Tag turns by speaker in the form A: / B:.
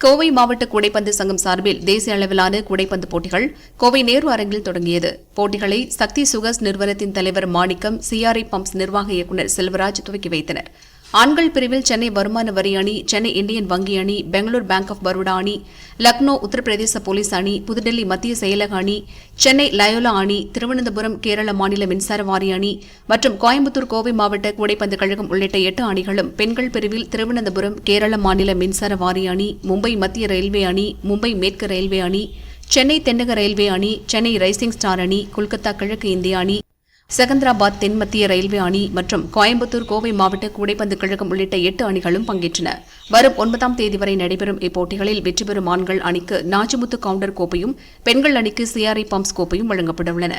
A: கோவை மாவட்ட கூடைப்பந்து சங்கம் சார்பில் தேசிய அளவிலான கூடைப்பந்து போட்டிகள் கோவை நேரு அரங்கில் தொடங்கியது. போட்டிகளை சக்தி சுகர்ஸ் நிறுவனத்தின் தலைவர் மாணிக்கம், சிஆர்ஐ பம்ப்ஸ் நிர்வாக இயக்குநர் செல்வராஜ் துவக்கி வைத்தனர். ஆண்கள் பிரிவில் சென்னை வருமான வரி அணி, சென்னை இந்தியன் வங்கி அணி, பெங்களூர் பேங்க் ஆஃப் பரோடா அணி, லக்னோ உத்தரப்பிரதேச போலீஸ் அணி, புதுடெல்லி மத்திய செயலக அணி, சென்னை லயோலா அணி, திருவனந்தபுரம் கேரள மாநில மின்சார வாரிய அணி மற்றும் கோயம்புத்தூர் கோவை மாவட்ட கூடைப்பந்து கழகம் உள்ளிட்ட 8 அணிகளும், பெண்கள் பிரிவில் திருவனந்தபுரம் கேரள மாநில மின்சார வாரிய அணி, மும்பை மத்திய ரயில்வே அணி, மும்பை மேற்கு ரயில்வே அணி, சென்னை தென்னக ரயில்வே அணி, சென்னை ரைசிங் ஸ்டார் அணி, கொல்கத்தா கிழக்கு இந்திய அணி, செகந்திராபாத் தென் மத்திய ரயில்வே அணி மற்றும் கோயம்புத்தூர் கோவை மாவட்ட கூடைப்பந்து கழகம் உள்ளிட்ட 8 அணிகளும் பங்கேற்றன. வரும் 9ஆம் தேதி வரை நடைபெறும் இப்போட்டிகளில் வெற்றி பெறும் ஆண்கள் அணிக்கு நாச்சிமுத்து கவுண்டர் கோப்பையும், பெண்கள் அணிக்கு சிஆர்ஐ பம்ப்ஸ் கோப்பையும் வழங்கப்பட உள்ளன.